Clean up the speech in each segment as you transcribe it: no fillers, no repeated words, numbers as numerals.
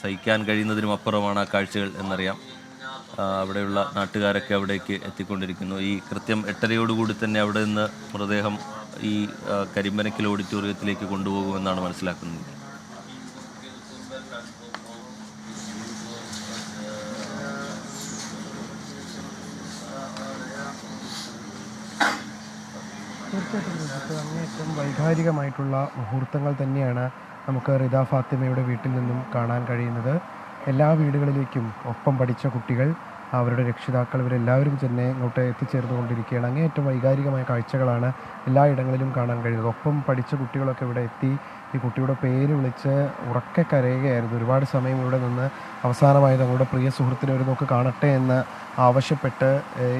സഹിക്കാൻ കഴിയുന്നതിനും അപ്പുറമാണ് ആ കാഴ്ചകൾ എന്നറിയാം. അവിടെയുള്ള നാട്ടുകാരൊക്കെ അവിടേക്ക് എത്തിക്കൊണ്ടിരിക്കുന്നു. ഈ കൃത്യം 8:30 തന്നെ അവിടെ നിന്ന് മൃതദേഹം ഈ കരിമ്പനക്കൽ ഓഡിറ്റോറിയത്തിലേക്ക് കൊണ്ടുപോകുമെന്നാണ് മനസ്സിലാക്കുന്നത്. തീർച്ചയായിട്ടും അങ്ങേയറ്റം വൈകാരികമായിട്ടുള്ള മുഹൂർത്തങ്ങൾ തന്നെയാണ് നമുക്ക് റിദ ഫാത്തിമയുടെ വീട്ടിൽ നിന്നും കാണാൻ കഴിയുന്നത്. എല്ലാ വീടുകളിലേക്കും ഒപ്പം പഠിച്ച കുട്ടികൾ, അവരുടെ രക്ഷിതാക്കൾ, ഇവരെല്ലാവരും തന്നെ ഇങ്ങോട്ട് എത്തിച്ചേർന്നുകൊണ്ടിരിക്കുകയാണ്. അങ്ങേയറ്റം വൈകാരികമായ കാഴ്ചകളാണ് എല്ലായിടങ്ങളിലും കാണാൻ കഴിയുന്നത്. ഒപ്പം പഠിച്ച കുട്ടികളൊക്കെ ഇവിടെ എത്തി ഈ കുട്ടിയുടെ പേര് വിളിച്ച് ഉറക്കെ കരയുകയായിരുന്നു. ഒരുപാട് സമയം ഇവിടെ നിന്ന് അവസാനമായി തങ്ങളുടെ പ്രിയ സുഹൃത്തിനെ ഒരു നോക്ക് കാണട്ടെ എന്ന് ആവശ്യപ്പെട്ട്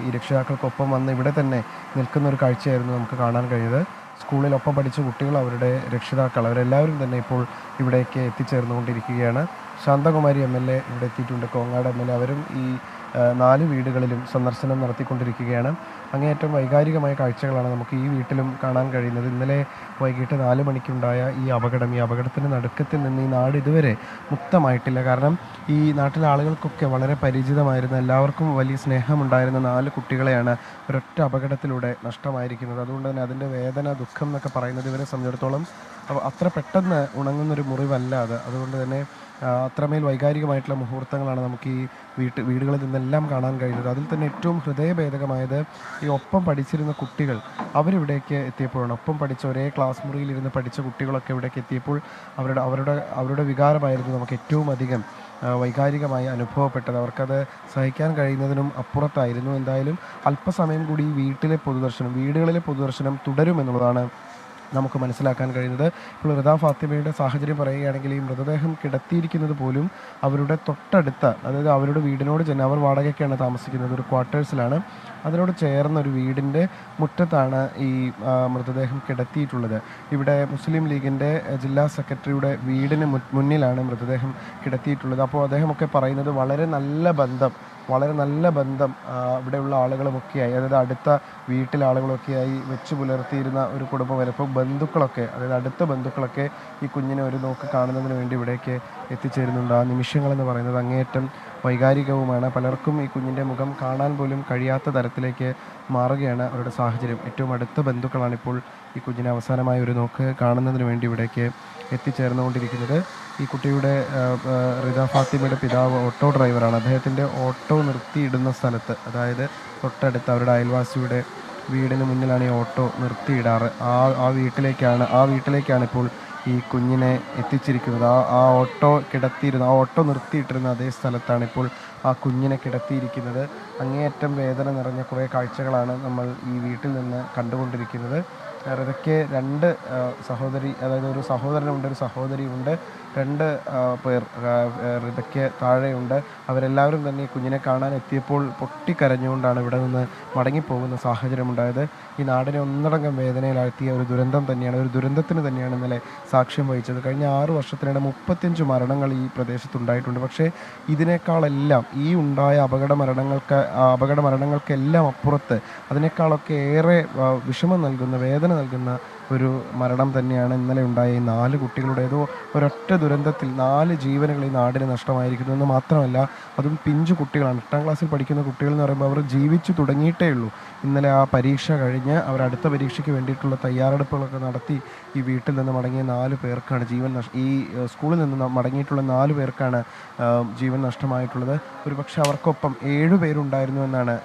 ഈ രക്ഷിതാക്കൾക്കൊപ്പം വന്ന് ഇവിടെ തന്നെ നിൽക്കുന്ന ഒരു കാഴ്ചയായിരുന്നു നമുക്ക് കാണാൻ കഴിയുന്നത്. സ്കൂളിലൊപ്പം പഠിച്ച കുട്ടികൾ, അവരുടെ രക്ഷിതാക്കൾ, അവരെല്ലാവരും തന്നെ ഇപ്പോൾ ഇവിടേക്ക് എത്തിച്ചേർന്നുകൊണ്ടിരിക്കുകയാണ്. ശാന്തകുമാരി MLA ഇവിടെ എത്തിയിട്ടുണ്ട്, കോങ്ങാട് MLA. അവരും ഈ 4 വീടുകളിലും സന്ദർശനം നടത്തിക്കൊണ്ടിരിക്കുകയാണ്. അങ്ങേയറ്റം വൈകാരികമായ കാഴ്ചകളാണ് നമുക്ക് ഈ വീട്ടിലും കാണാൻ കഴിയുന്നത്. ഇന്നലെ വൈകിട്ട് 4 മണിക്കുണ്ടായ ഈ അപകടത്തിൻ്റെ നടുക്കത്തിൽ നിന്ന് ഈ നാട് ഇതുവരെ മുക്തമായിട്ടില്ല. കാരണം ഈ നാട്ടിലെ ആളുകൾക്കൊക്കെ വളരെ പരിചിതമായിരുന്ന, എല്ലാവർക്കും വലിയ സ്നേഹമുണ്ടായിരുന്ന 4 കുട്ടികളെയാണ് ഒരൊറ്റ അപകടത്തിലൂടെ നഷ്ടമായിരിക്കുന്നത്. അതുകൊണ്ട് തന്നെ അതിൻ്റെ വേദന, ദുഃഖം എന്നൊക്കെ പറയുന്നത് ഇവരെ സംബന്ധിച്ചിടത്തോളം അത്ര പെട്ടെന്ന് ഉണങ്ങുന്നൊരു മുറിവല്ല അത്. അതുകൊണ്ട് തന്നെ അത്രമേൽ വൈകാരികമായിട്ടുള്ള മുഹൂർത്തങ്ങളാണ് നമുക്ക് ഈ വീടുകളിൽ നിന്നെല്ലാം കാണാൻ കഴിയുന്നത്. അതിൽ തന്നെ ഏറ്റവും ഹൃദയഭേദകമായത് ഈ ഒപ്പം പഠിച്ചിരുന്ന കുട്ടികൾ അവരിവിടേക്ക് എത്തിയപ്പോഴാണ്. ഒപ്പം പഠിച്ച ഒരേ ക്ലാസ് മുറിയിലിരുന്ന് പഠിച്ച കുട്ടികളൊക്കെ ഇവിടേക്ക് എത്തിയപ്പോൾ അവരുടെ വികാരമായിരുന്നു നമുക്ക് ഏറ്റവും അധികം വൈകാരികമായി അനുഭവപ്പെട്ടത്. അവർക്കത് സഹിക്കാൻ കഴിയുന്നതിനും അപ്പുറത്തായിരുന്നു. എന്തായാലും അല്പസമയം കൂടി ഈ വീടുകളിലെ പൊതുദർശനം തുടരുമെന്നുള്ളതാണ് നമുക്ക് മനസ്സിലാക്കാൻ കഴിയുന്നത്. ഇപ്പോൾ റിദ ഫാത്തിമയുടെ സാഹചര്യം പറയുകയാണെങ്കിൽ ഈ മൃതദേഹം കിടത്തിയിരിക്കുന്നത് പോലും അവരുടെ തൊട്ടടുത്ത, അതായത് അവരുടെ വീടിനോട് തന്നെ, അവർ വാടകയ്ക്കാണ് താമസിക്കുന്നത്, ഒരു ക്വാർട്ടേഴ്സിലാണ്, അതിനോട് ചേർന്ന ഒരു വീടിൻ്റെ മുറ്റത്താണ് ഈ മൃതദേഹം കിടത്തിയിട്ടുള്ളത്. ഇവിടെ മുസ്ലിം ലീഗിൻ്റെ ജില്ലാ സെക്രട്ടറിയുടെ വീടിന് മുന്നിലാണ് മൃതദേഹം കിടത്തിയിട്ടുള്ളത്. അപ്പോൾ അദ്ദേഹമൊക്കെ പറയുന്നത് വളരെ നല്ല ബന്ധം ഇവിടെയുള്ള ആളുകളുമൊക്കെയായി, അതായത് അടുത്ത വീട്ടിലെ ആളുകളൊക്കെയായി വെച്ച് പുലർത്തിയിരുന്ന ഒരു കുടുംബം വരെ ഇപ്പോൾ ബന്ധുക്കളൊക്കെ, അതായത് അടുത്ത ബന്ധുക്കളൊക്കെ ഈ കുഞ്ഞിനെ ഒരു നോക്ക് കാണുന്നതിന് വേണ്ടി ഇവിടേക്ക് എത്തിച്ചേരുന്നുണ്ട്. ആ നിമിഷങ്ങളെന്ന് പറയുന്നത് അങ്ങേയറ്റം വൈകാരികവുമാണ്. പലർക്കും ഈ കുഞ്ഞിൻ്റെ മുഖം കാണാൻ പോലും കഴിയാത്ത തരത്തിലേക്ക് മാറുകയാണ് അവരുടെ സാഹചര്യം. ഏറ്റവും അടുത്ത ബന്ധുക്കളാണിപ്പോൾ ഈ കുഞ്ഞിനെ അവസാനമായ ഒരു നോക്ക് കാണുന്നതിന് വേണ്ടി ഇവിടേക്ക് എത്തിച്ചേർന്നുകൊണ്ടിരിക്കുന്നത്. ഈ കുട്ടിയുടെ റിദ ഫാത്തിമയുടെ പിതാവ് ഓട്ടോ ഡ്രൈവറാണ്. അദ്ദേഹത്തിൻ്റെ ഓട്ടോ നിർത്തിയിടുന്ന സ്ഥലത്ത്, അതായത് തൊട്ടടുത്ത് അവരുടെ അയൽവാസിയുടെ വീടിന് മുന്നിലാണ് ഈ ഓട്ടോ നിർത്തിയിടാറ്. ആ വീട്ടിലേക്കാണ് ഇപ്പോൾ ഈ കുഞ്ഞിനെ എത്തിച്ചിരിക്കുന്നത്. ആ ഓട്ടോ നിർത്തിയിട്ടിരുന്ന അതേ സ്ഥലത്താണ് ഇപ്പോൾ ആ കുഞ്ഞിനെ കിടത്തിയിരിക്കുന്നത്. അങ്ങേയറ്റം വേദന നിറഞ്ഞ കുറേ കാഴ്ചകളാണ് നമ്മൾ ഈ വീട്ടിൽ നിന്ന് കണ്ടുകൊണ്ടിരിക്കുന്നത്. റിദയ്ക്ക് 2 അതായത് ഒരു സഹോദരനുണ്ട്, ഒരു സഹോദരിയുണ്ട്. 2 പേർ റിദയ്ക്ക് താഴെയുണ്ട്. അവരെല്ലാവരും തന്നെ ഈ കുഞ്ഞിനെ കാണാൻ എത്തിയപ്പോൾ പൊട്ടിക്കരഞ്ഞുകൊണ്ടാണ് ഇവിടെ നിന്ന് മടങ്ങിപ്പോകുന്ന സാഹചര്യമുണ്ടായത്. ഈ നാടിനെ ഒന്നടങ്കം വേദനയിലാഴ്ത്തിയ ഒരു ദുരന്തം തന്നെയാണ്, ഒരു ദുരന്തത്തിന് തന്നെയാണ് ഇന്നലെ സാക്ഷ്യം വഹിച്ചത്. കഴിഞ്ഞ 6 വർഷത്തിനിടെ 35 മരണങ്ങൾ ഈ പ്രദേശത്തുണ്ടായിട്ടുണ്ട്. പക്ഷേ ഇതിനേക്കാളെല്ലാം ഈ ഉണ്ടായ അപകട മരണങ്ങൾക്കെല്ലാം അപ്പുറത്ത് അതിനേക്കാളൊക്കെ ഏറെ വിഷമം നൽകുന്ന, വേദന നൽകുന്ന ഒരു മരണം തന്നെയാണ് ഇന്നലെ ഉണ്ടായ ഈ 4 കുട്ടികളുടെ. ഏതോ ഒരൊറ്റ ദുരന്തത്തിൽ 4 ജീവനുകൾ ഈ നാടിന് നഷ്ടമായിരിക്കുന്നു എന്ന് മാത്രമല്ല, അതും പിഞ്ചു കുട്ടികളാണ്. 8ാം ക്ലാസ്സിൽ പഠിക്കുന്ന കുട്ടികൾ എന്ന് പറയുമ്പോൾ അവർ ജീവിച്ചു തുടങ്ങിയിട്ടേ ഉള്ളൂ. ഇന്നലെ ആ പരീക്ഷ കഴിഞ്ഞ് അവർ അടുത്ത പരീക്ഷയ്ക്ക് വേണ്ടിയിട്ടുള്ള തയ്യാറെടുപ്പുകളൊക്കെ നടത്തി ഈ വീട്ടിൽ നിന്ന് മടങ്ങിയ 4 പേർക്കാണ് ഈ സ്കൂളിൽ നിന്ന് മടങ്ങിയിട്ടുള്ള 4 പേർക്കാണ് ജീവൻ നഷ്ടമായിട്ടുള്ളത്. ഒരുപക്ഷെ അവർക്കൊപ്പം 7 പേരുണ്ടായിരുന്നു എന്നാണ്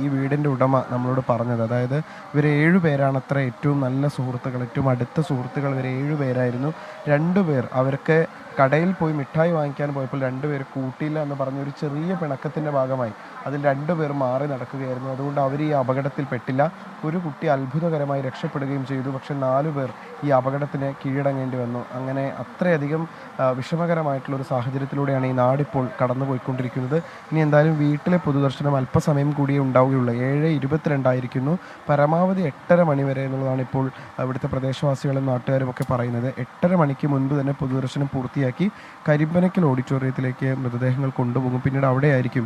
ഈ വീടിൻ്റെ ഉടമ നമ്മളോട് പറഞ്ഞത്. അതായത് ഇവർ 7 പേരാണ് അത്ര ഏറ്റവും നല്ല സുഹൃത്തുക്കൾ, ഏറ്റവും അടുത്ത സുഹൃത്തുക്കൾ ഇവർ 7 പേരായിരുന്നു. 2 പേർ അവർക്ക് കടയിൽ പോയി മിഠായി വാങ്ങിക്കാൻ പോയപ്പോൾ 2 പേർ കൂട്ടിയില്ല എന്ന് പറഞ്ഞ ഒരു ചെറിയ പിണക്കത്തിൻ്റെ ഭാഗമായി അതിൽ 2 പേർ മാറി നടക്കുകയായിരുന്നു. അതുകൊണ്ട് അവർ ഈ അപകടത്തിൽ പെട്ടില്ല. ഒരു കുട്ടി അത്ഭുതകരമായി രക്ഷപ്പെടുകയും ചെയ്തു. പക്ഷെ 4 പേർ ഈ അപകടത്തിന് കീഴടങ്ങേണ്ടി വന്നു. അങ്ങനെ അത്രയധികം വിഷമകരമായിട്ടുള്ളൊരു സാഹചര്യത്തിലൂടെയാണ് ഈ നാടിപ്പോൾ കടന്നുപോയിക്കൊണ്ടിരിക്കുന്നത്. ഇനി എന്തായാലും വീട്ടിലെ പൊതുദർശനം അല്പസമയം കൂടിയേ ഉണ്ടാവുകയുള്ളൂ. 7:22 ആയിരിക്കുന്നു. പരമാവധി 8:30 മണി വരെ എന്നുള്ളതാണ് ഇപ്പോൾ ഇവിടുത്തെ പ്രദേശവാസികളും നാട്ടുകാരും ഒക്കെ പറയുന്നത്. 8:30 മണിക്ക് മുൻപ് തന്നെ പൊതുദർശനം പൂർത്തിയാക്കി കരിമ്പനക്കൽ ഓഡിറ്റോറിയത്തിലേക്ക് മൃതദേഹങ്ങൾ കൊണ്ടുപോകും. പിന്നീട് അവിടെയായിരിക്കും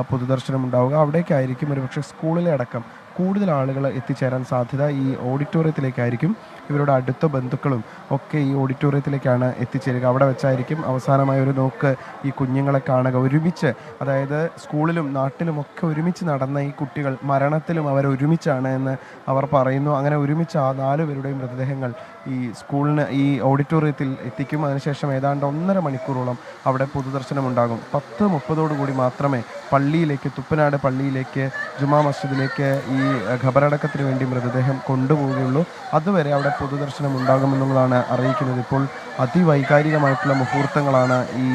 പൊതുദർശനം ഉണ്ടാവുക. അവിടേക്കായിരിക്കും ഒരുപക്ഷെ സ്കൂളിലെ അടക്കം കൂടുതൽ ആളുകൾ എത്തിച്ചേരാൻ സാധ്യത ഈ ഓഡിറ്റോറിയത്തിലേക്കായിരിക്കും. ഇവരുടെ അടുത്ത ബന്ധുക്കളും ഒക്കെ ഈ ഓഡിറ്റോറിയത്തിലേക്കാണ് എത്തിച്ചേരുക. അവിടെ വെച്ചായിരിക്കും അവസാനമായ ഒരു നോക്ക് ഈ കുഞ്ഞുങ്ങളെ കാണുക. ഒരുമിച്ച്, അതായത് സ്കൂളിലും നാട്ടിലുമൊക്കെ ഒരുമിച്ച് നടന്ന ഈ കുട്ടികൾ മരണത്തിലും അവർ ഒരുമിച്ചാണ് എന്ന് അവർ പറയുന്നു. അങ്ങനെ ഒരുമിച്ച് ആ 4 പേരുടെയും മൃതദേഹങ്ങൾ ഈ സ്കൂളിന് ഈ ഓഡിറ്റോറിയത്തിൽ എത്തിക്കും. അതിനുശേഷം ഏതാണ്ട് 1.5 മണിക്കൂറോളം അവിടെ പൊതുദർശനം ഉണ്ടാകും. 10:30 മാത്രമേ പള്ളിയിലേക്ക്, തുപ്പനാട് പള്ളിയിലേക്ക്, ജുമാ മസ്ജിദിലേക്ക് ഈ ഖബറടക്കത്തിന് വേണ്ടി മൃതദേഹം കൊണ്ടുപോവുകയുള്ളൂ. അതുവരെ അവിടെ പൊതുദർശനം ഉണ്ടാകുമെന്നുള്ളതാണ് അറിയിക്കുന്നത്. ഇപ്പോൾ അതിവൈകാരികമായിട്ടുള്ള മുഹൂർത്തങ്ങളാണ് ഈ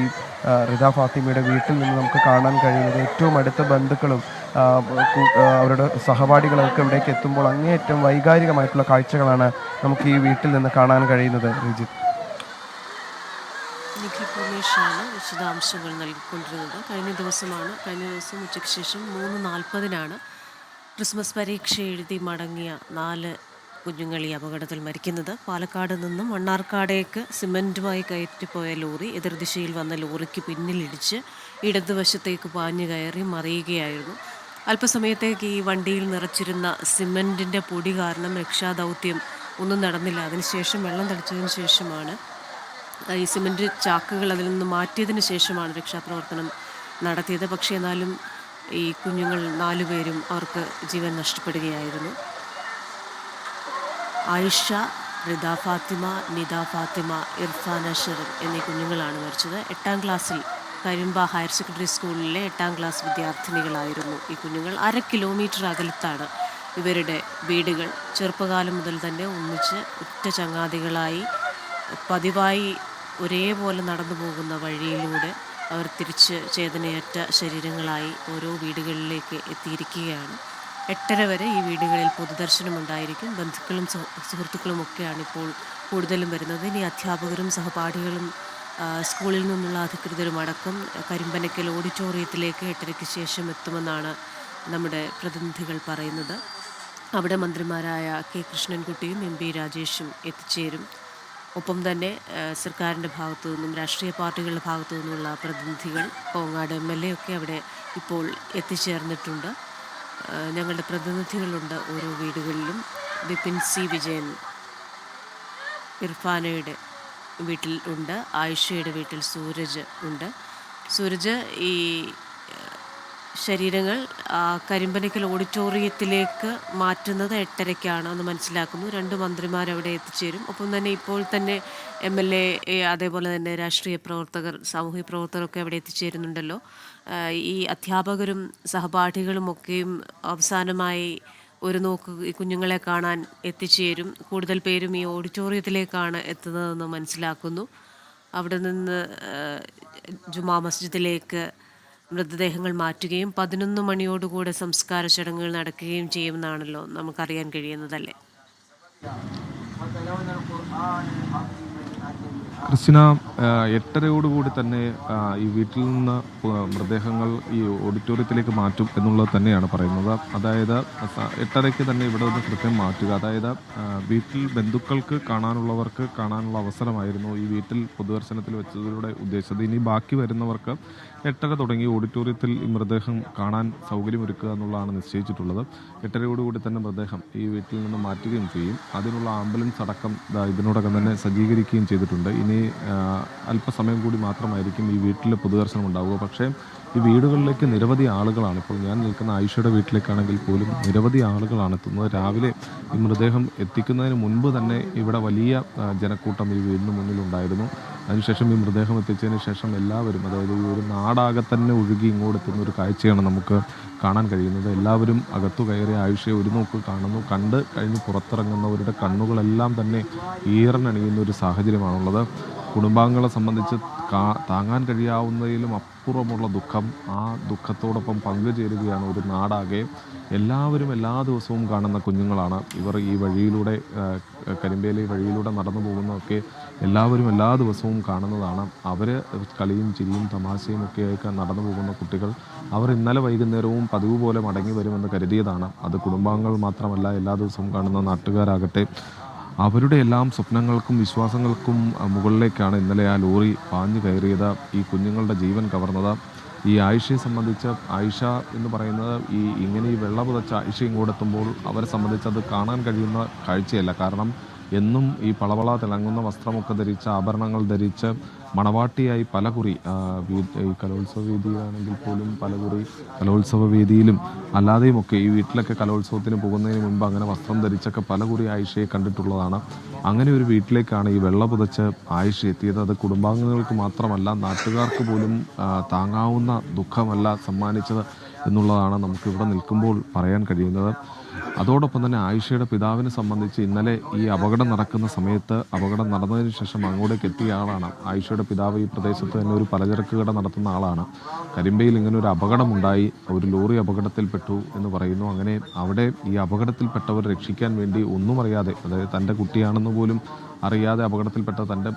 റിദ ഫാത്തിമയുടെ വീട്ടിൽ നിന്ന് നമുക്ക് കാണാൻ കഴിയുന്നത്. ഏറ്റവും അടുത്ത ബന്ധുക്കളും അവരുടെ സഹപാഠികളൊക്കെ ഇവിടേക്ക് എത്തുമ്പോൾ അങ്ങേയറ്റം വൈകാരികമായിട്ടുള്ള കാഴ്ചകളാണ് നമുക്ക് ഈ വീട്ടിൽ നിന്ന് കാണാൻ കഴിയുന്നത്. റിജിത്ത്, നിഖിൽ പ്രമേഷാണ് വിശദാംശങ്ങൾ നൽകിക്കൊണ്ടിരുന്നത്. കഴിഞ്ഞ ദിവസം ഉച്ചയ്ക്ക് ശേഷം 3:40 ക്രിസ്മസ് പരീക്ഷ എഴുതി മടങ്ങിയ 4 കുഞ്ഞുങ്ങൾ ഈ അപകടത്തിൽ മരിക്കുന്നത്. പാലക്കാട് നിന്നും മണ്ണാർക്കാടേക്ക് സിമൻറ്റുമായി കയറ്റിപ്പോയ ലോറി എതിർദിശയിൽ വന്ന ലോറിക്ക് പിന്നിലിടിച്ച് ഇടതുവശത്തേക്ക് പാഞ്ഞു കയറി മറിയുകയായിരുന്നു. അല്പസമയത്തേക്ക് ഈ വണ്ടിയിൽ നിറച്ചിരുന്ന സിമൻറ്റിൻ്റെ പൊടി കാരണം രക്ഷാദൗത്യം ഒന്നും നടന്നില്ല. അതിനുശേഷം വെള്ളം തളിച്ചതിന് ശേഷമാണ് ഈ സിമൻറ്റ് ചാക്കുകൾ അതിൽ നിന്ന് മാറ്റിയതിന് ശേഷമാണ് രക്ഷാപ്രവർത്തനം നടത്തിയത്. പക്ഷേ എന്നാലും ഈ കുഞ്ഞുങ്ങൾ 4 പേരും അവർക്ക് ജീവൻ നഷ്ടപ്പെടുകയായിരുന്നു. ആയിഷ, റിദ ഫാത്തിമ, നിദ ഫാത്തിമ, ഇർഫാന ഷെറിൻ എന്നീ കുഞ്ഞുങ്ങളാണ് മരിച്ചത്. 8ാം ക്ലാസ്സിൽ കരിമ്പ ഹയർ സെക്കൻഡറി സ്കൂളിലെ 8ാം ക്ലാസ് വിദ്യാർത്ഥിനികളായിരുന്നു ഈ കുഞ്ഞുങ്ങൾ. 1/2 കിലോമീറ്റർ അകലത്താണ് ഇവരുടെ വീടുകൾ. ചെറുപ്പകാലം മുതൽ തന്നെ ഒന്നിച്ച് ഉറ്റ ചങ്ങാതികളായി പതിവായി ഒരേപോലെ നടന്നു പോകുന്ന വഴിയിലൂടെ അവർ തിരിച്ച് ചേതനയറ്റ ശരീരങ്ങളായി ഓരോ വീടുകളിലേക്ക് എത്തിയിരിക്കുകയാണ്. 8:30 വരെ ഈ വീടുകളിൽ പൊതുദർശനമുണ്ടായിരിക്കും. ബന്ധുക്കളും സുഹൃത്തുക്കളുമൊക്കെയാണ് ഇപ്പോൾ കൂടുതലും വരുന്നത്. ഇനി അധ്യാപകരും സഹപാഠികളും സ്കൂളിൽ നിന്നുള്ള അധികൃതരും അടക്കം കരിമ്പനക്കൽ ഓഡിറ്റോറിയത്തിലേക്ക് 8:30 ശേഷം എത്തുമെന്നാണ് നമ്മുടെ പ്രതിനിധികൾ പറയുന്നത്. അവിടെ മന്ത്രിമാരായ കെ കൃഷ്ണൻകുട്ടിയും MP രാജേഷും എത്തിച്ചേരും. ഒപ്പം തന്നെ സർക്കാരിൻ്റെ ഭാഗത്തു നിന്നും രാഷ്ട്രീയ പാർട്ടികളുടെ ഭാഗത്തു നിന്നുള്ള പ്രതിനിധികൾ, കോങ്ങാട് MLA ഒക്കെ അവിടെ ഇപ്പോൾ എത്തിച്ചേർന്നിട്ടുണ്ട്. ഞങ്ങളുടെ പ്രതിനിധികളുണ്ട് ഓരോ വീടുകളിലും. വിപിൻ C. വിജയൻ ഇർഫാനയുടെ വീട്ടിൽ ഉണ്ട്. ആയിഷയുടെ വീട്ടിൽ സൂരജ് ഉണ്ട്. സൂരജ് ഈ ശരീരങ്ങൾ കരിമ്പനക്കൽ ഓഡിറ്റോറിയത്തിലേക്ക് മാറ്റുന്നത് 8:30 എന്ന് മനസ്സിലാക്കുന്നു. 2 മന്ത്രിമാരവിടെ എത്തിച്ചേരും. ഒപ്പം തന്നെ ഇപ്പോൾ തന്നെ MLA, അതേപോലെ തന്നെ രാഷ്ട്രീയ പ്രവർത്തകർ, സാമൂഹ്യ പ്രവർത്തകരൊക്കെ അവിടെ എത്തിച്ചേരുന്നുണ്ടല്ലോ. ഈ അധ്യാപകരും സഹപാഠികളുമൊക്കെയും അവസാനമായി ഒരു നോക്ക് ഈ കുഞ്ഞുങ്ങളെ കാണാൻ എത്തിച്ചേരും. കൂടുതൽ പേരും ഈ ഓഡിറ്റോറിയത്തിലേക്കാണ് എത്തുന്നതെന്ന് മനസ്സിലാക്കുന്നു. അവിടെ നിന്ന് ജുമാ മസ്ജിദിലേക്ക് മൃതദേഹങ്ങൾ മാറ്റുകയും 11 മണിയോടുകൂടെ സംസ്കാര ചടങ്ങുകൾ നടക്കുകയും ചെയ്യുമെന്നാണല്ലോ നമുക്കറിയാൻ കഴിയുന്നതല്ലേ. ക്രിസ്റ്റിന, 8:30 തന്നെ ഈ വീട്ടിൽ നിന്ന് മൃതദേഹങ്ങൾ ഈ ഓഡിറ്റോറിയത്തിലേക്ക് മാറ്റും എന്നുള്ളത് തന്നെയാണ് പറയുന്നത്. അതായത് 8:30 തന്നെ ഇവിടെ നിന്ന് കൃത്യം മാറ്റുക. അതായത് വീട്ടിൽ ബന്ധുക്കൾക്ക് കാണാനുള്ളവർക്ക് കാണാനുള്ള അവസരമായിരുന്നു ഈ വീട്ടിൽ പൊതുദർശനത്തിൽ വെച്ചതിലൂടെ ഉദ്ദേശിച്ചത്. ഇനി ബാക്കി വരുന്നവർക്ക് 8:30 തുടങ്ങി ഓഡിറ്റോറിയത്തിൽ ഈ മൃതദേഹം കാണാൻ സൗകര്യമൊരുക്കുക എന്നുള്ളതാണ് നിശ്ചയിച്ചിട്ടുള്ളത്. 8:30 തന്നെ മൃതദേഹം ഈ വീട്ടിൽ നിന്ന് മാറ്റുകയും ചെയ്യും. അതിനുള്ള ആംബുലൻസ് അടക്കം ഇതിനോടകം തന്നെ സജ്ജീകരിക്കുകയും ചെയ്തിട്ടുണ്ട്. ഇനി അല്പസമയം കൂടി മാത്രമായിരിക്കും ഈ വീട്ടിൽ പൊതുദർശനം ഉണ്ടാവുക. പക്ഷേ ഈ വീടുകളിലേക്ക് നിരവധി ആളുകളാണ്. ഇപ്പോൾ ഞാൻ നിൽക്കുന്ന ആയിഷയുടെ വീട്ടിലേക്കാണെങ്കിൽ പോലും നിരവധി ആളുകളാണ് എത്തുന്നത്. രാവിലെ ഈ മൃതദേഹം എത്തിക്കുന്നതിന് മുൻപ് തന്നെ ഇവിടെ വലിയ ജനക്കൂട്ടം ഈ വീടിന് മുന്നിലുണ്ടായിരുന്നു. അതിനുശേഷം ഈ മൃതദേഹം എത്തിച്ചതിന് ശേഷം എല്ലാവരും, അതായത് ഈ ഒരു നാടാകെ തന്നെ ഒഴുകി ഇങ്ങോട്ടെത്തുന്ന ഒരു കാഴ്ചയാണ് നമുക്ക് കാണാൻ കഴിയുന്നത്. എല്ലാവരും അകത്തു കയറി ആയിഷയെ ഒരു നോക്ക് കാണുന്നു. കണ്ട് കഴിഞ്ഞ് പുറത്തിറങ്ങുന്നവരുടെ കണ്ണുകളെല്ലാം തന്നെ ഈറനണിയുന്ന ഒരു സാഹചര്യമാണുള്ളത്. കുടുംബാംഗങ്ങളെ സംബന്ധിച്ച് താങ്ങാൻ കഴിയാവുന്നതിലും അപ്പുറമുള്ള ദുഃഖം, ആ ദുഃഖത്തോടൊപ്പം പങ്കുചേരുകയാണ് ഒരു നാടാകെ. എല്ലാവരും എല്ലാ ദിവസവും കാണുന്ന കുഞ്ഞുങ്ങളാണ് ഇവർ. ഈ വഴിയിലൂടെ, കരിമ്പയിലെ വഴിയിലൂടെ നടന്നു പോകുന്നതൊക്കെ എല്ലാവരും എല്ലാ ദിവസവും കാണുന്നതാണ്. അവർ കളിയും ചിരിയും തമാശയും ഒക്കെയൊക്കെ നടന്നു പോകുന്ന കുട്ടികൾ. അവർ ഇന്നലെ വൈകുന്നേരവും പതിവ് പോലെ മടങ്ങി വരുമെന്ന് കരുതിയതാണ്. അത് കുടുംബാംഗങ്ങൾ മാത്രമല്ല, എല്ലാ ദിവസവും കാണുന്ന നാട്ടുകാരാകട്ടെ അവരുടെ എല്ലാം സ്വപ്നങ്ങൾക്കും വിശ്വാസങ്ങൾക്കും മുകളിലേക്കാണ് ഇന്നലെ ആ ലോറി പാഞ്ഞു കയറിയത്, ഈ കുഞ്ഞുങ്ങളുടെ ജീവൻ കവർന്നത്. ഈ ആയിഷയെ സംബന്ധിച്ച് ആയിഷ എന്ന് പറയുന്നത് ഇങ്ങനെ ഈ വെള്ള പുതച്ച ആയിഷ ഇങ്ങോട്ടെത്തുമ്പോൾ അവരെ സംബന്ധിച്ച് അത് കാണാൻ കഴിയുന്ന കാഴ്ചയല്ല. കാരണം എന്നും ഈ പളവള തിളങ്ങുന്ന വസ്ത്രമൊക്കെ ധരിച്ച് ആഭരണങ്ങൾ ധരിച്ച് മണവാട്ടിയായി പലകുറി ഈ കലോത്സവ വേദിയിലാണെങ്കിൽ പോലും പലകുറി കലോത്സവ വേദിയിലും അല്ലാതെയുമൊക്കെ ഈ വീട്ടിലൊക്കെ കലോത്സവത്തിന് പോകുന്നതിന് മുമ്പ് അങ്ങനെ വസ്ത്രം ധരിച്ചൊക്കെ പലകുറി ആയിഷയെ കണ്ടിട്ടുള്ളതാണ്. അങ്ങനെ ഒരു വീട്ടിലേക്കാണ് ഈ വെള്ള പുതച്ച് ആയിഷ എത്തിയത്. അത് കുടുംബാംഗങ്ങൾക്ക് മാത്രമല്ല നാട്ടുകാർക്ക് പോലും താങ്ങാവുന്ന ദുഃഖമല്ല സമ്മാനിച്ചത് എന്നുള്ളതാണ് നമുക്കിവിടെ നിൽക്കുമ്പോൾ പറയാൻ കഴിയുന്നത്. അതോടൊപ്പം തന്നെ ആയിഷയുടെ പിതാവിനെ സംബന്ധിച്ച് ഇന്നലെ ഈ അപകടം നടക്കുന്ന സമയത്ത് അപകടം നടന്നതിന് ശേഷം അങ്ങോട്ടേക്ക് എത്തിയ ആളാണ്. ആയിഷയുടെ പിതാവ് ഈ പ്രദേശത്ത് തന്നെ ഒരു പലചരക്ക് കട നടത്തുന്ന ആളാണ്. കരിമ്പയിൽ ഇങ്ങനെ ഒരു അപകടമുണ്ടായി, ഒരു ലോറി അപകടത്തിൽപ്പെട്ടു എന്ന് പറയുന്നു. അങ്ങനെ അവിടെ ഈ അപകടത്തിൽപ്പെട്ടവർ രക്ഷിക്കാൻ വേണ്ടി ഒന്നും അറിയാതെ, അതായത് തൻ്റെ കുട്ടിയാണെന്ന് പോലും അറിയാതെ, അപകടത്തിൽപ്പെട്ട തൻ്റെ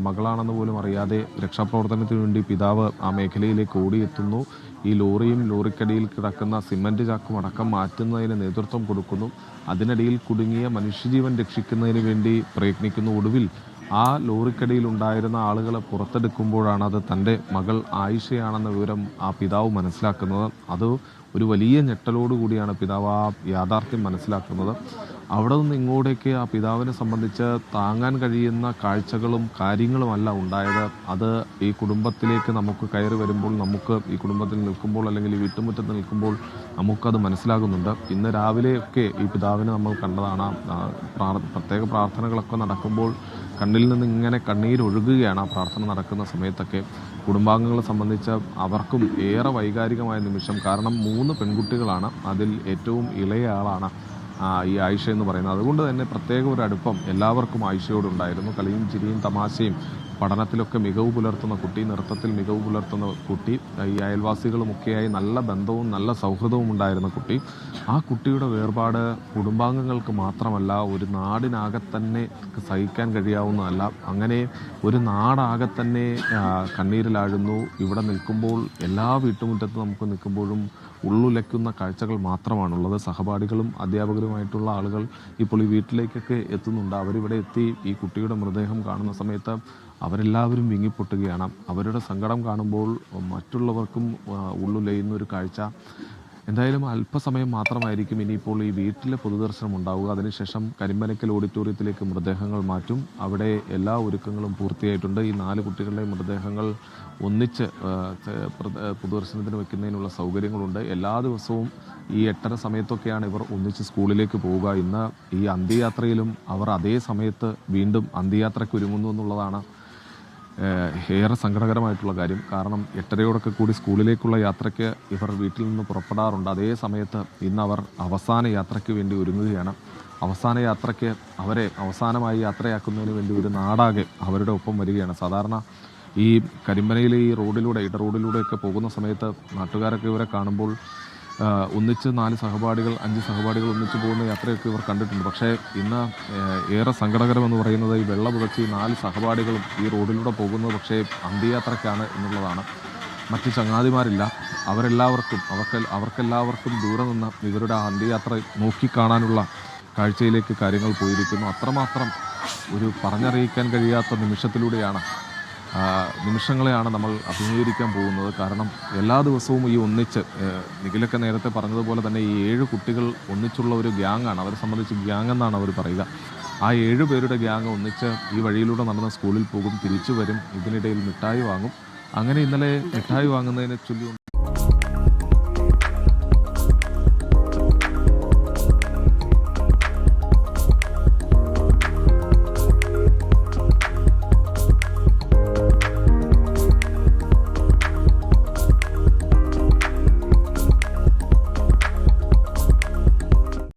മകളാണെന്ന് പോലും അറിയാതെ രക്ഷാപ്രവർത്തനത്തിന് വേണ്ടി പിതാവ് ആ മേഖലയിലേക്ക് ഓടിയെത്തുന്നു. ഈ ലോറിയും ലോറിക്കടിയിൽ കിടക്കുന്ന സിമൻറ്റ് ചാക്കും അടക്കം മാറ്റുന്നതിന് നേതൃത്വം കൊടുക്കുന്നു. അതിനിടയിൽ കുടുങ്ങിയ മനുഷ്യജീവൻ രക്ഷിക്കുന്നതിന് വേണ്ടി പ്രയത്നിക്കുന്നു. ഒടുവിൽ ആ ലോറിക്കടിയിൽ ഉണ്ടായിരുന്ന ആളുകളെ പുറത്തെടുക്കുമ്പോഴാണ് അത് തൻ്റെ മകൾ ആയിഷയാണെന്ന വിവരം ആ പിതാവ് മനസ്സിലാക്കുന്നത്. അത് ഒരു വലിയ ഞെട്ടലോടുകൂടിയാണ് പിതാവ് ആ യാഥാർത്ഥ്യം മനസ്സിലാക്കുന്നത്. അവിടെ നിന്ന് ഇങ്ങോട്ടേക്ക് ആ പിതാവിനെ സംബന്ധിച്ച് താങ്ങാൻ കഴിയുന്ന കാഴ്ചകളും കാര്യങ്ങളുമല്ല ഉണ്ടായത്. അത് ഈ കുടുംബത്തിലേക്ക് നമുക്ക് കയറി വരുമ്പോൾ, നമുക്ക് ഈ കുടുംബത്തിൽ നിൽക്കുമ്പോൾ അല്ലെങ്കിൽ ഈ വീട്ടുമുറ്റത്ത് നിൽക്കുമ്പോൾ നമുക്കത് മനസ്സിലാകുന്നുണ്ട്. ഇന്ന് രാവിലെയൊക്കെ ഈ പിതാവിനെ നമ്മൾ കണ്ടതാണ്. പ്രത്യേക പ്രാർത്ഥനകളൊക്കെ നടക്കുമ്പോൾ കണ്ണിൽ നിന്ന് ഇങ്ങനെ കണ്ണീരൊഴുകുകയാണ് ആ പ്രാർത്ഥന നടക്കുന്ന സമയത്തൊക്കെ. കുടുംബാംഗങ്ങളെ സംബന്ധിച്ച് അവർക്കും ഏറെ വൈകാരികമായ നിമിഷം. കാരണം 3 പെൺകുട്ടികളാണ്, അതിൽ ഏറ്റവും ഇളയ ആളാണ് ഈ ആയിഷ എന്ന് പറയുന്നത്. അതുകൊണ്ട് തന്നെ പ്രത്യേക ഒരു അടുപ്പം എല്ലാവർക്കും ആയിഷയോടുണ്ടായിരുന്നു. കളിയും ചിരിയും തമാശയും, പഠനത്തിലൊക്കെ മികവ് പുലർത്തുന്ന കുട്ടി, നൃത്തത്തിൽ മികവ് പുലർത്തുന്ന കുട്ടി, ഈ അയൽവാസികളുമൊക്കെയായി നല്ല ബന്ധവും നല്ല സൗഹൃദവും ഉണ്ടായിരുന്ന കുട്ടി. ആ കുട്ടിയുടെ വേർപാട് കുടുംബാംഗങ്ങൾക്ക് മാത്രമല്ല, ഒരു നാടിനാകെ തന്നെ സഹിക്കാൻ കഴിയാവുന്നതല്ല. അങ്ങനെ ഒരു നാടാകെ തന്നെ കണ്ണീരിലാഴുന്നു. ഇവിടെ നിൽക്കുമ്പോൾ എല്ലാ വീട്ടുമുറ്റത്ത് നമുക്ക് നിൽക്കുമ്പോഴും ഉള്ളുലയ്ക്കുന്ന കാഴ്ചകൾ മാത്രമാണുള്ളത്. സഹപാഠികളും അധ്യാപകരുമായിട്ടുള്ള ആളുകൾ ഇപ്പോൾ ഈ വീട്ടിലേക്കൊക്കെ എത്തുന്നുണ്ട്. അവരിവിടെ എത്തി ഈ കുട്ടിയുടെ മൃതദേഹം കാണുന്ന സമയത്ത് അവരെല്ലാവരും വിങ്ങിപ്പൊട്ടുകയാണ്. അവരുടെ സങ്കടം കാണുമ്പോൾ മറ്റുള്ളവർക്കും ഉള്ളുലയുന്ന ഒരു കാഴ്ച. എന്തായാലും അല്പസമയം മാത്രമായിരിക്കും ഇനിയിപ്പോൾ ഈ വീട്ടിലെ പൊതുദർശനം ഉണ്ടാവുക. അതിനുശേഷം കരിമ്പനക്കൽ ഓഡിറ്റോറിയത്തിലേക്ക് മൃതദേഹങ്ങൾ മാറ്റും. അവിടെ എല്ലാ ഒരുക്കങ്ങളും പൂർത്തിയായിട്ടുണ്ട്. ഈ 4 കുട്ടികളുടെ മൃതദേഹങ്ങൾ ഒന്നിച്ച് പൊതുദർശനത്തിന് വയ്ക്കുന്നതിനുള്ള സൗകര്യങ്ങളുണ്ട്. എല്ലാ ദിവസവും ഈ 8:30 സമയത്തൊക്കെയാണ് ഇവർ ഒന്നിച്ച് സ്കൂളിലേക്ക് പോവുക. ഇന്ന് ഈ അന്ത്യയാത്രയിലും അവർ അതേ സമയത്ത് വീണ്ടും അന്ത്യയാത്രയ്ക്ക് ഒരുങ്ങുന്നു എന്നുള്ളതാണ് ഏറെ സങ്കടകരമായിട്ടുള്ള കാര്യം. കാരണം 8:30 കൂടി സ്കൂളിലേക്കുള്ള യാത്രയ്ക്ക് ഇവർ വീട്ടിൽ നിന്ന് പുറപ്പെടാറുണ്ട്. അതേ സമയത്ത് ഇന്ന് അവർ അവസാന യാത്രയ്ക്ക് വേണ്ടി ഒരുങ്ങുകയാണ്. അവസാന യാത്രയ്ക്ക് അവരെ അവസാനമായി യാത്രയാക്കുന്നതിന് വേണ്ടി ഒരു നാടാകെ അവരുടെ ഒപ്പം വരികയാണ്. സാധാരണ ഈ കരിമ്പനയിലെ ഈ റോഡിലൂടെ, ഇടറോഡിലൂടെയൊക്കെ പോകുന്ന സമയത്ത് നാട്ടുകാരൊക്കെ ഇവരെ കാണുമ്പോൾ ഒന്നിച്ച് 4 സഹപാഠികൾ 5 സഹപാഠികൾ ഒന്നിച്ച് പോകുന്ന യാത്രയൊക്കെ ഇവർ കണ്ടിട്ടുണ്ട്. പക്ഷേ ഇന്ന് ഏറെ സങ്കടകരമെന്ന് പറയുന്നത് ഈ വെള്ള പുതച്ച് 4 സഹപാഠികളും ഈ റോഡിലൂടെ പോകുന്നത് പക്ഷേ അന്ത്യയാത്രയ്ക്കാണ് എന്നുള്ളതാണ്. മറ്റ് ചങ്ങാതിമാരില്ല. അവർക്കെല്ലാവർക്കും ദൂരെ നിന്ന് ഇവരുടെ അന്ത്യയാത്ര നോക്കിക്കാണാനുള്ള കാഴ്ചയിലേക്ക് കാര്യങ്ങൾ പോയിരിക്കുന്നു. അത്രമാത്രം ഒരു പറഞ്ഞറിയിക്കാൻ കഴിയാത്ത നിമിഷങ്ങളെയാണ് നമ്മൾ അഭിമുഖീകരിക്കാൻ പോകുന്നത്. കാരണം എല്ലാ ദിവസവും ഈ ഒന്നിച്ച്, നിഖിലൊക്കെ നേരത്തെ പറഞ്ഞതുപോലെ തന്നെ ഈ 7 കുട്ടികൾ ഒന്നിച്ചുള്ള ഒരു ഗ്യാങ്ങാണ്. അവരെ സംബന്ധിച്ച് ഗ്യാങ് എന്നാണ് അവർ പറയുക. ആ 7 പേരുടെ ഗ്യാങ് ഒന്നിച്ച് ഈ വഴിയിലൂടെ നടന്ന സ്കൂളിൽ പോകും, തിരിച്ചു വരും, ഇതിനിടയിൽ മിഠായി വാങ്ങും. അങ്ങനെ ഇന്നലെ മിഠായി വാങ്ങുന്നതിനെ ചൊല്ലി